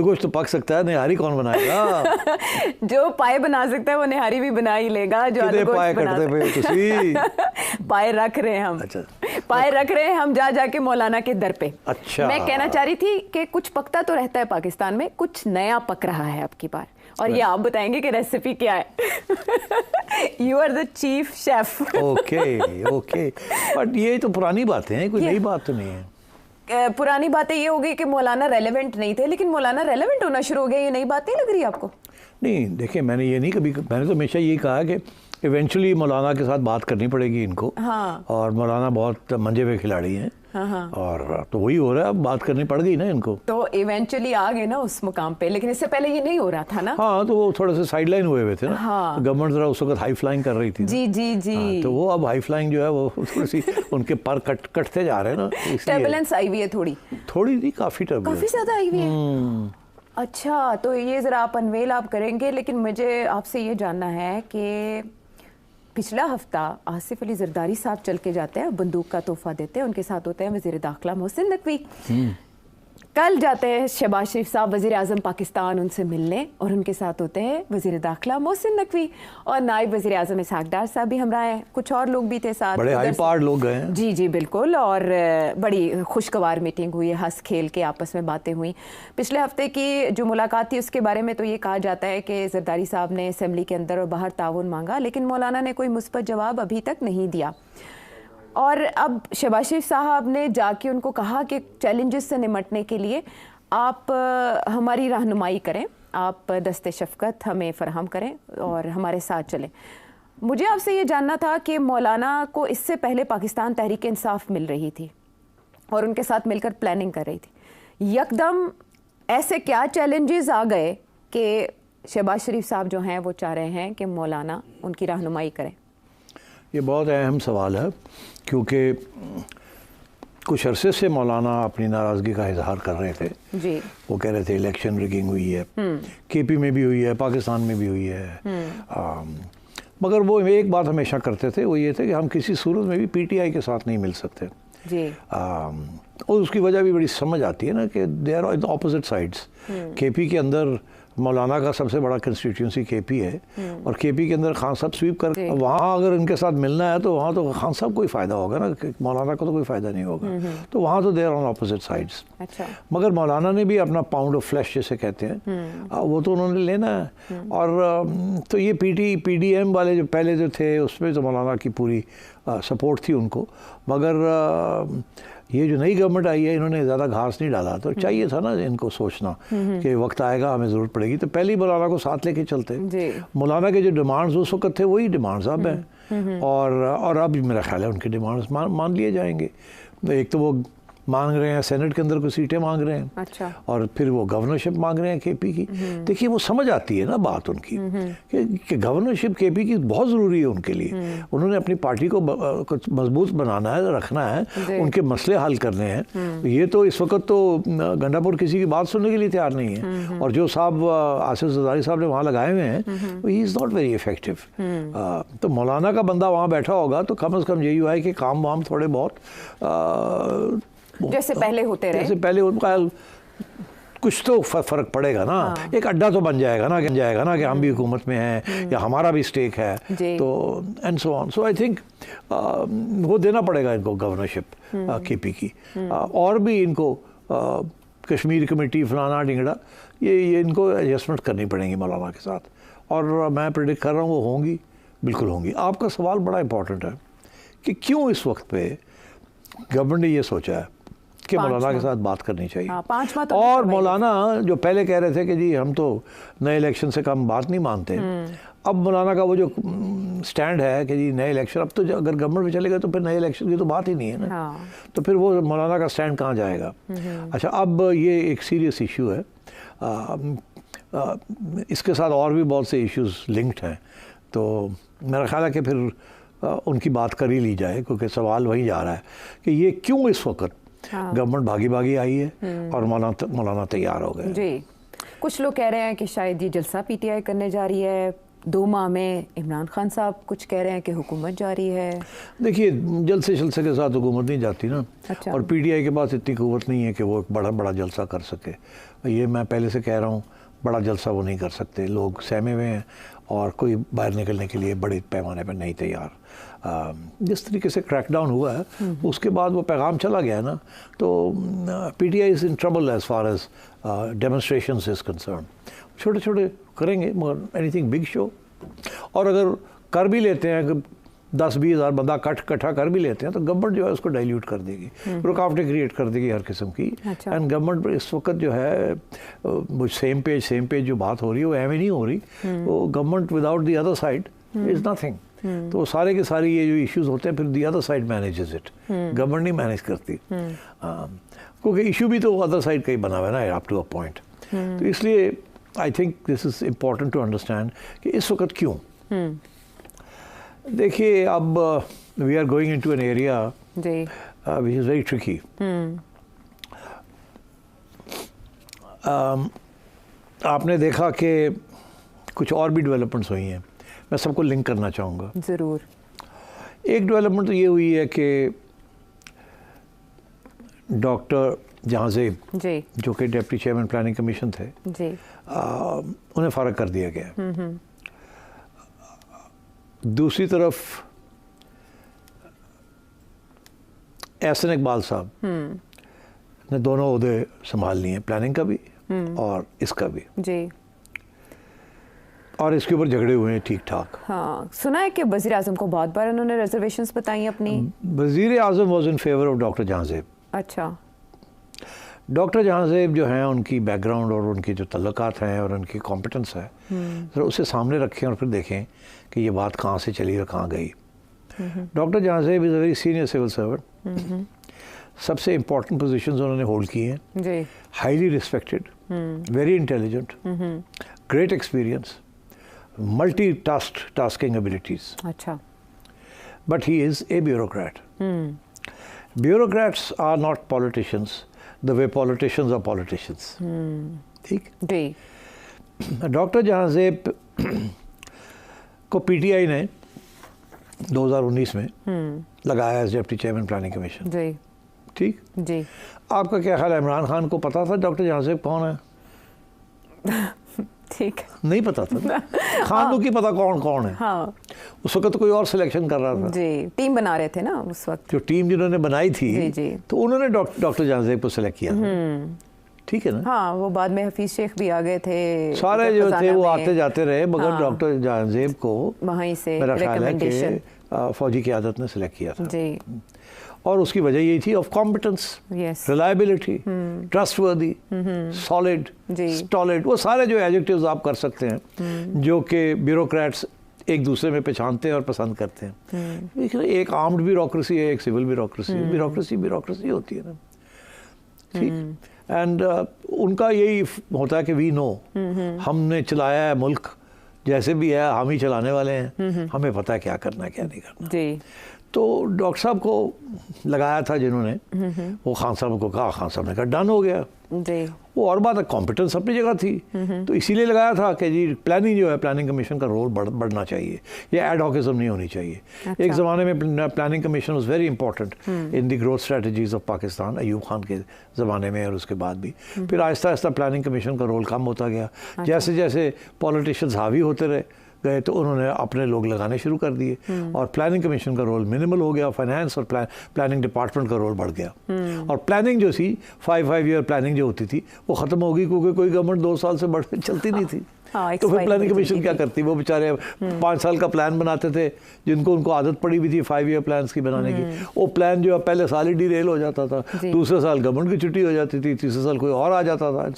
कुछ तो पक सकता है, निहारी कौन बनाएगा? जो पाए बना सकता है वो निहारी भी बना ही लेगा। जो कितने पाए कटते पे तुसी? पाए रख रहे हैं हम। अच्छा, पाए रख रहे हैं हम जा जाके मौलाना के दर पे। अच्छा, मैं कहना चाह रही थी कि कुछ पकता तो रहता है पाकिस्तान में, कुछ नया पक रहा है अब की बार, और ये आप बताएंगे कि रेसिपी क्या है। You are the chief chef. Okay okay, but ये तो पुरानी बातें हैं, कोई नई बात तो नहीं है। पुरानी बातें ये हो गई कि मौलाना रेलेवेंट नहीं थे, लेकिन मौलाना रेलेवेंट होना शुरू हो गया, ये नई बात नहीं लग रही आपको? नहीं, देखिए मैंने ये नहीं कभी, मैंने तो हमेशा यही कहा कि इवेंचुअली मौलाना के साथ बात करनी पड़ेगी इनको। हाँ। और मौलाना बहुत मंजे हुए खिलाड़ी हैं। हाँ हाँ। और तो वही हो रहा है, अब बात करनी पड़ गई ना इनको, तो इवेंचुअली आ गए ना उस मुकाम पे, लेकिन इससे पहले ये नहीं हो रहा था ना। हाँ, तो वो थोड़े से साइड लाइन हुए थे ना। हाँ। गवर्नमेंट जरा उस वक्त हाई फ्लाइंग कर रही थी। जी जी जी। हाँ, तो वो अब हाई फ्लाइंग जो है वो थोड़ी सी उनके पर कटते जा रहे हैं ना, टर्बुलेंस आई हुई है थोड़ी नहीं, काफी टर्बुलेंस, काफी ज्यादा आई हुई है। अच्छा, तो ये जरा आप अनवेल आप करेंगे, लेकिन मुझे आपसे ये जानना है कि पिछला हफ्ता आसिफ अली जरदारी साहब चल के जाते हैं, बंदूक का तोहफा देते हैं, उनके साथ होते हैं वजीर दाखिला मोहसिन नकवी। कल जाते हैं शहबाज शरीफ साहब वजीर आजम पाकिस्तान उनसे मिलने, और उनके साथ होते हैं वजीर दाखिला मोहसिन नकवी और नायब वजीर आजम इसहाक डार साहब भी हमरा हैं, कुछ और लोग भी थे साथ, बड़े हाई पावर्ड लोग गए हैं। जी जी बिल्कुल, और बड़ी खुशगवार मीटिंग हुई है, हंस खेल के आपस में बातें हुई। पिछले हफ्ते की जो मुलाकात थी उसके बारे में तो ये कहा जाता है कि जरदारी साहब ने असम्बली के अंदर और बाहर ताउन मांगा, लेकिन मौलाना ने कोई मुस्बत जवाब अभी तक नहीं दिया। और अब शहबाज शरीफ साहब ने जाके उनको कहा कि चैलेंजेस से निमटने के लिए आप हमारी रहनुमाई करें, आप दस्ते शफ़क़त हमें फ़राहम करें और हमारे साथ चलें। मुझे आपसे ये जानना था कि मौलाना को इससे पहले पाकिस्तान तहरीक इंसाफ मिल रही थी और उनके साथ मिलकर प्लानिंग कर रही थी, यकदम ऐसे क्या चैलेंजेस आ गए कि शहबाज शरीफ साहब जो हैं वो चाह रहे हैं कि मौलाना उनकी रहनुमाई करें? ये बहुत अहम सवाल है, क्योंकि कुछ अरसे से मौलाना अपनी नाराज़गी का इजहार कर रहे थे जी। वो कह रहे थे इलेक्शन रिगिंग हुई है, केपी में भी हुई है, पाकिस्तान में भी हुई है। मगर वो एक बात हमेशा करते थे, वो ये थे कि हम किसी सूरत में भी पीटीआई के साथ नहीं मिल सकते जी। और उसकी वजह भी बड़ी समझ आती है ना कि they are on the opposite sides. KP के अंदर मौलाना का सबसे बड़ा कंस्टिट्यूंसी केपी है, और केपी के अंदर खान साहब स्वीप कर वहाँ अगर इनके साथ मिलना है तो वहाँ तो खान साहब को ही फ़ायदा होगा ना, मौलाना को तो कोई फ़ायदा नहीं होगा। तो वहाँ तो देर ऑन ऑपोजिट साइड्स। अच्छा। मगर मौलाना ने भी अपना पाउंड ऑफ फ्लैश जिसे कहते हैं वो तो उन्होंने लेना है। और तो ये पीडीएम वाले जो पहले जो थे उसमें तो मौलाना की पूरी सपोर्ट थी उनको, मगर ये जो नई गवर्नमेंट आई है इन्होंने ज़्यादा घास नहीं डाला, तो चाहिए था ना इनको सोचना कि वक्त आएगा हमें ज़रूरत पड़ेगी, तो पहले ही मौलाना को साथ लेके चलते। मौलाना के जो डिमांड्स उस वक्त थे वही डिमांड्स अब हैं, और अब मेरा ख्याल है उनके डिमांड्स मान लिए जाएंगे। एक तो वो मांग रहे हैं सेनेट के अंदर कुछ सीटें मांग रहे हैं। अच्छा। और फिर वो गवर्नरशिप मांग रहे हैं केपी की। देखिए वो समझ आती है ना बात उनकी कि गवर्नरशिप केपी की बहुत ज़रूरी है उनके लिए। उन्होंने अपनी पार्टी को कुछ मजबूत बनाना है, रखना है, उनके मसले हल करने हैं। ये तो इस वक्त तो गंडापुर किसी की बात सुनने के लिए तैयार नहीं है, और जो साहब आसिफ जरदारी साहब ने वहाँ लगाए हुए हैं he is not very effective. तो मौलाना का बंदा वहाँ बैठा होगा तो कम से कम यही हुआ है कि काम वाम थोड़े बहुत जैसे पहले होते रहे, जैसे पहले कुछ तो फर्क पड़ेगा ना। हाँ। एक अड्डा तो बन जाएगा ना कि हम भी हुकूमत में हैं या हमारा भी स्टेक है, तो and so on. So I think वो देना पड़ेगा इनको गवर्नरशिप केपी की। और भी इनको कश्मीर कमेटी फलाना ढिंगड़ा ये इनको एडजस्टमेंट करनी पड़ेंगी मौलाना के साथ, और मैं प्रेडिक्ट कर रहा हूँ वो होंगी, बिल्कुल होंगी। आपका सवाल बड़ा इंपॉर्टेंट है कि क्यों इस वक्त पे गवर्नमेंट ने ये सोचा है कि मौलाना के साथ बात करनी चाहिए। हाँ, तो और मौलाना जो पहले कह रहे थे कि जी हम तो नए इलेक्शन से कम बात नहीं मानते, अब मौलाना का वो जो स्टैंड है कि जी नए इलेक्शन, अब तो अगर गवर्नमेंट में चलेगा तो फिर नए इलेक्शन की तो बात ही नहीं है ना। हाँ। तो फिर वो मौलाना का स्टैंड कहाँ जाएगा। अच्छा, अब ये एक सीरियस इशू है, इसके साथ और भी बहुत से इश्यूज लिंक्ड हैं, तो मेरा ख्याल है कि फिर उनकी बात कर ही ली जाए, क्योंकि सवाल वही जा रहा है कि ये क्यों इस वक्त गवर्नमेंट भागी आई है और मौलाना तैयार हो गए। जी, कुछ लोग कह रहे हैं कि शायद ये जलसा पीटीआई करने जा रही है, 2 माह में इमरान खान साहब कुछ कह रहे हैं कि हुकूमत जारी है। देखिए, जलसे जलसे के साथ हुकूमत नहीं जाती ना। अच्छा। और पीटीआई के पास इतनी क़ुव्वत नहीं है कि वो एक बड़ा बड़ा जलसा कर सके। ये मैं पहले से कह रहा हूँ, बड़ा जलसा वो नहीं कर सकते। लोग सहमे हुए हैं और कोई बाहर निकलने के लिए बड़े पैमाने पर नहीं तैयार। जिस तरीके से क्रैकडाउन हुआ है उसके बाद वो पैगाम चला गया ना, तो PTI is in trouble as far as demonstrations is concern. छोटे छोटे करेंगे मगर एनीथिंग बिग शो। और अगर कर भी लेते हैं, 10-20 हज़ार बंदा इकट्ठा कर भी लेते हैं, तो गवर्नमेंट जो है उसको डाइल्यूट कर देगी, रुकावटें क्रिएट कर देगी हर किस्म की। एंड गवर्नमेंट इस वक्त जो है वो सेम पेज जो बात हो रही है वो एवं नहीं हो रही। वो government without the other side is nothing. तो सारे के सारे ये जो इश्यूज होते हैं फिर the other side manages it, government नहीं मैनेज करती। क्योंकि इशू भी तो अदर साइड का ही बना हुआ है ना, अप टू अ पॉइंट। तो इसलिए I think this is important to understand कि इस वक्त क्यों। देखिए, अब we are going into an area which is very tricky. आपने देखा कि कुछ और भी डेवलपमेंट्स हुई हैं, मैं सबको लिंक करना चाहूँगा। ज़रूर। एक डेवलपमेंट तो ये हुई है कि डॉक्टर जहांजेब जी, जो कि डिप्टी चेयरमैन प्लानिंग कमीशन थे जी, उन्हें फ़ारग कर दिया गया। दूसरी तरफ एहसन इकबाल साहब ने दोनों ओहदे संभाल लिए, प्लानिंग का भी और इसका भी जी, और इसके ऊपर झगड़े हुए हैं ठीक ठाक। हाँ, सुना है कि वज़ीर आज़म को बहुत बार उन्होंने रिजर्वेशंस बताई अपनी। वज़ीर आज़म was in favour of doctor Jahanzeb. अच्छा। डॉक्टर जहांजेब जो हैं, उनकी बैकग्राउंड और उनकी जो तल्लुकात हैं और उनकी कॉम्पिटेंस है, तो उसे सामने रखें और फिर देखें कि ये बात कहाँ से चली और कहाँ गई। Doctor Jahanzeb is a very senior civil servant. सबसे इम्पोर्टेंट पोजीशंस उन्होंने होल्ड की हैं। Highly respected, very intelligent, great experience, multi-tasking abilities. अच्छा. But he is a bureaucrat. Bureaucrats are not politicians the way politicians are politicians. ठीक? जी. Doctor Jahanzeb को PTI ने 2019 में लगाया as deputy chairman planning commission. जी. ठीक? जी. आपका क्या ख्याल है, इमरान खान को पता था डॉक्टर जहांजेब कौन है? ठीक, नहीं पता था। खान को की पता कौन कौन है। हाँ। उस वक्त तो कोई और सिलेक्शन कर रहा था जी, टीम बना रहे थे ना उस वक्त। जो टीम जिन्होंने बनाई थी जी, जी। तो उन्होंने डॉक्टर जहांजेब को सिलेक्ट किया। ठीक है ना। हाँ, वो बाद में हफीज शेख भी आ गए थे, सारे जो थे वो आते जाते रहे, मगर हाँ। डॉक्टर जहांजेब को वहीं से मेरा ख्याल है कि फौजी क़यादत ने सिलेक्ट किया था जी। और उसकी वजह यही थी of competence, reliability, trustworthy, solid, stolid, वो सारे जो एडजेक्टिव्स आप कर सकते हैं जो कि ब्यूरोक्रेट्स एक दूसरे में पहचानते हैं और पसंद करते हैं। एक आर्म्ड ब्यूरोक्रेसी है, एक सिविल ब्यूरोक्रेसी है। ब्यूरोक्रेसी होती है ना। ठीक। एंड उनका यही होता है कि वी नो, हमने चलाया है मुल्क, जैसे भी है हम ही चलाने वाले हैं, हमें पता है क्या करना है क्या नहीं करना जी। तो डॉक्टर साहब को लगाया था जिन्होंने, वो खान साहब को कहा, खान साहब ने कहा डन हो गया जी। वो और बात है, कॉम्पिटेंस अपनी जगह थी, तो इसीलिए लगाया था कि जी प्लानिंग जो है, प्लानिंग कमीशन का रोल बढ़ना चाहिए, ये एडहॉकिज्म नहीं होनी चाहिए। अच्छा। एक ज़माने में planning commission was very important in the growth strategies of Pakistan, Ayub Khan के ज़माने में और उसके बाद भी। फिर आहिस्ता आहिस्ता प्लानिंग कमीशन का रोल कम होता गया। अच्छा। जैसे जैसे पॉलिटिशियंस हावी होते रहे गए तो उन्होंने अपने लोग लगाने शुरू कर दिए और प्लानिंग कमीशन का रोल मिनिमल हो गया, फाइनेंस और प्लानिंग डिपार्टमेंट का रोल बढ़ गया। और प्लानिंग जो थी 5 ईयर प्लानिंग जो होती थी वो ख़त्म हो गई, क्योंकि कोई गवर्नमेंट 2 साल से बढ़ चलती नहीं थी। हाँ, तो फिर प्लानिंग कमीशन क्या करती, वो बेचारे 5 साल का प्लान बनाते थे, जिनको उनको आदत पड़ी हुई थी 5 ईयर प्लान्स की बनाने की। वो प्लान जो है पहले साल ही डिरेल हो जाता था, दूसरे साल गवर्नमेंट की छुट्टी हो जाती थी, तीसरे साल कोई और आ जाता था।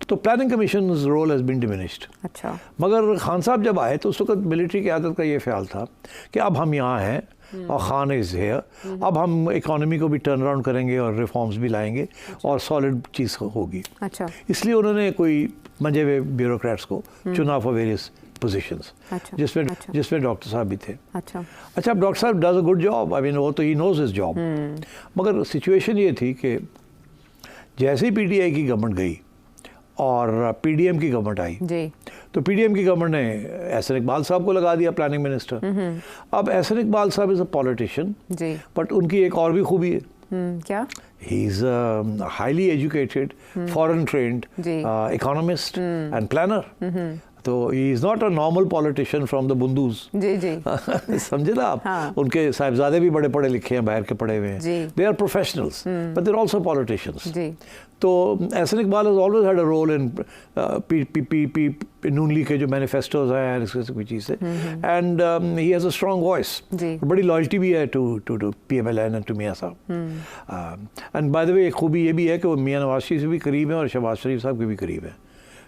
तो planning commission role has been diminished. अच्छा। मगर खान साहब जब आए तो उस वक्त मिलिट्री क़यादत का ये ख्याल था कि अब हम यहाँ हैं और खान इज़ हियर, अब हम इकोनॉमी को भी टर्न अराउंड करेंगे और रिफॉर्म्स भी लाएंगे और सॉलिड चीज़ होगी। अच्छा। इसलिए उन्होंने कोई मंजे हुए ब्यूरोक्रेट्स को चुना फॉर वेरियस पोजीशंस, जिसमें डॉक्टर साहब भी थे। अच्छा, अब डॉक्टर साहब does a good job, I mean वो तो ही नोज हिज जॉब। मगर सिचुएशन ये थी कि जैसे ही पीटीआई की गवर्नमेंट गई और पीडीएम की गवर्नमेंट आई जी। तो पीडीएम की गवर्नमेंट ने एहसन इकबाल साहब को लगा दिया प्लानिंग मिनिस्टर। अब एहसन इकबाल साहब is a politician ji, but उनकी एक और भी खूबी है, क्या? he is a highly educated, foreign trained ji. economist and planner. तो he is not a normal politician from the Bundus. जी जी। समझे ना आप? हाँ। उनके साहिबजादे भी बड़े पढ़े लिखे हैं, बाहर के पढ़े हुए जी। हैं। They are professionals, but they're also politicians. जी। तो Ehsan Iqbal has always had a role in Noon League के जो मैनिफेस्टोज हैं इसके कोई चीज़ से, and he has a strong voice, जी। बड़ी लॉयल्टी भी है टू PMLN एंड टू मियाँ साहब। एंड बाय द वे एक खूबी ये भी है कि वो मियाँ नवाज शरीफ से भी करीब है और शहबाज शरीफ साहब के भी करीब है।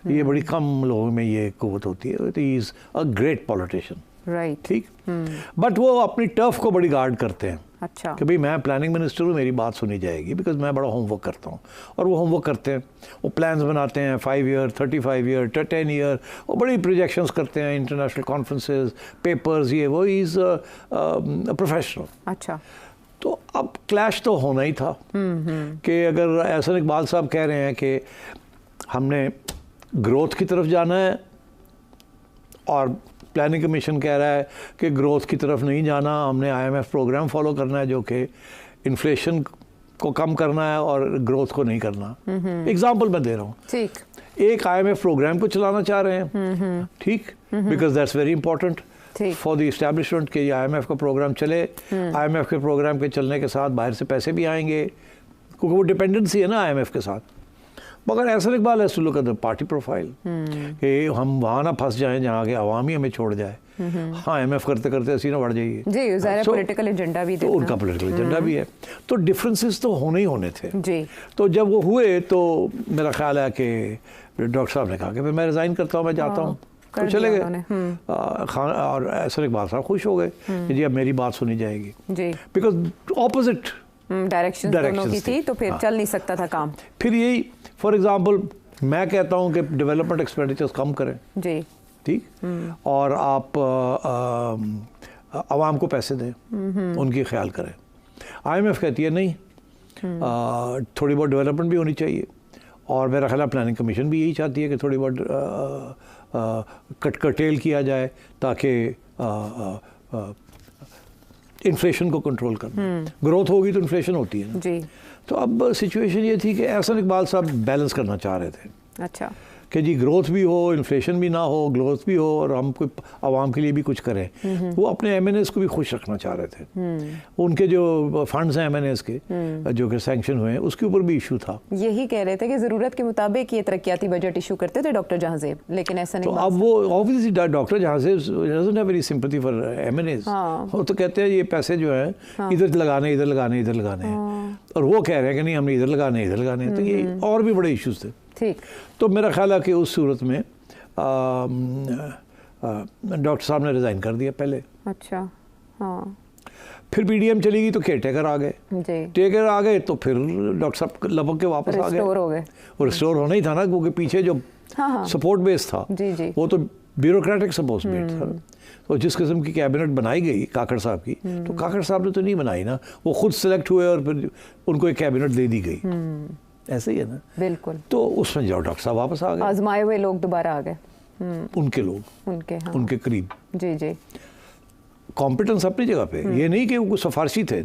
ये बड़ी कम लोगों में ये कुव्वत होती है। तो he is a great politician, right. ठीक, बट वो अपनी टर्फ को बड़ी गार्ड करते हैं अच्छा। कि भाई मैं प्लानिंग मिनिस्टर हूँ, मेरी बात सुनी जाएगी, बिकॉज मैं बड़ा होमवर्क करता हूँ। और वो होमवर्क करते हैं, वो प्लान्स बनाते हैं 5 ईयर, 35 ईयर, 10 ईयर, वो बड़ी प्रोजेक्शंस करते हैं, इंटरनेशनल कॉन्फ्रेंसेस, पेपर्स, ये वो। Is professional. अच्छा। तो अब क्लैश तो होना ही था कि अगर एहसन इकबाल साहब कह रहे हैं कि हमने ग्रोथ की तरफ जाना है और प्लानिंग कमीशन कह रहा है कि ग्रोथ की तरफ नहीं जाना, हमने IMF प्रोग्राम फॉलो करना है जो कि इन्फ्लेशन को कम करना है और ग्रोथ को नहीं करना। एग्जाम्पल मैं दे रहा हूँ, ठीक। एक IMF प्रोग्राम को चलाना चाह रहे हैं, ठीक, because that's very important for the establishment कि IMF का प्रोग्राम चले। IMF के प्रोग्राम के चलने के साथ बाहर से पैसे भी आएंगे, क्योंकि वो डिपेंडेंसी है ना IMF के साथ। मगर एहसन इकबाल है टू द पार्टी प्रोफाइल कि हम वहाँ ना फंस जाएं जहाँ के अवाम ही हमें छोड़ जाए। हाँ, IMF करते करते ऐसी ना बढ़ जाइए जी, ज़ाहिर पॉलिटिकल एजेंडा भी तो उनका पॉलिटिकल एजेंडा भी है। तो डिफरेंसेस तो होने ही होने थे जी। तो जब वो हुए तो मेरा ख्याल है कि डॉक्टर साहब ने कहा कि मैं रिज़ाइन करता हूँ, मैं जाता हूँ, तो चले गए खान। और एहसन इकबाल साहब खुश हो गए कि जी अब मेरी बात सुनी जाएगी जी, बिकॉज ऑपोजिट डायरेक्शन दोनों की थी, तो फिर चल नहीं सकता था काम। फिर यही फॉर एग्जांपल मैं कहता हूं कि डेवलपमेंट एक्सपेंडिचर्स कम करें जी, ठीक, और आप आवाम को पैसे दें, उनकी ख्याल करें। IMF कहती है नहीं, थोड़ी बहुत डेवलपमेंट भी होनी चाहिए। और मेरा ख्याल प्लानिंग कमीशन भी यही चाहती है कि थोड़ी बहुत कटेल किया जाए ताकि इन्फ्लेशन को कंट्रोल करना। ग्रोथ होगी तो इन्फ्लेशन होती है ना जी। तो अब सिचुएशन ये थी कि एहसन इकबाल साहब बैलेंस करना चाह रहे थे। अच्छा, कि जी ग्रोथ भी हो, इन्फ्लेशन भी ना हो, ग्रोथ भी हो और हम कोई आवाम के लिए भी कुछ करें। वो अपने MNAs को भी खुश रखना चाह रहे थे। उनके जो फंड्स हैं MNAs के जो कि सैंक्शन हुए हैं उसके ऊपर भी इशू था। यही कह रहे थे कि ज़रूरत के मुताबिक ये तरक्याती बजट इशू करते थे डॉक्टर जहांजेब, लेकिन ऐसा नहीं। तो अब वो obviously doctor Jahanzeb doesn't have any sympathy for MNAs। वो तो कहते हैं ये पैसे जो है इधर लगाने, इधर लगाने, इधर लगाने, और वो कह रहे हैं कि नहीं हमने इधर लगाने, इधर लगाने। तो ये और भी बड़े इशूज़ थे। ठीक, तो मेरा ख्याल है कि उस सूरत में डॉक्टर साहब ने रिज़ाइन कर दिया पहले। अच्छा, हाँ। फिर PDM चली गई तो केयरटेकर आ गए जी। टेकर आ गए तो फिर डॉक्टर साहब लपक के वापस आ गए। हो गए। और रिस्टोर होना ही था ना, क्योंकि पीछे जो सपोर्ट बेस था जी जी। वो तो ब्यूरोक्रेटिक सपोर्ट बेस था। तो जिस किस्म की कैबिनेट बनाई गई काकड़ साहब की, तो काकड़ साहब ने तो नहीं बनाई ना, वो खुद सिलेक्ट हुए और फिर उनको एक कैबिनेट दे दी गई। ऐसे ही है ना, बिल्कुल। तो उसमें जाओ डॉक्टर साहब वापस आ गए, आजमाए हुए लोग दोबारा आ गए, उनके लोग, उनके करीब जी जी। कॉम्पिटेंस अपनी जगह पे, ये नहीं कि वो सिफारशी थे।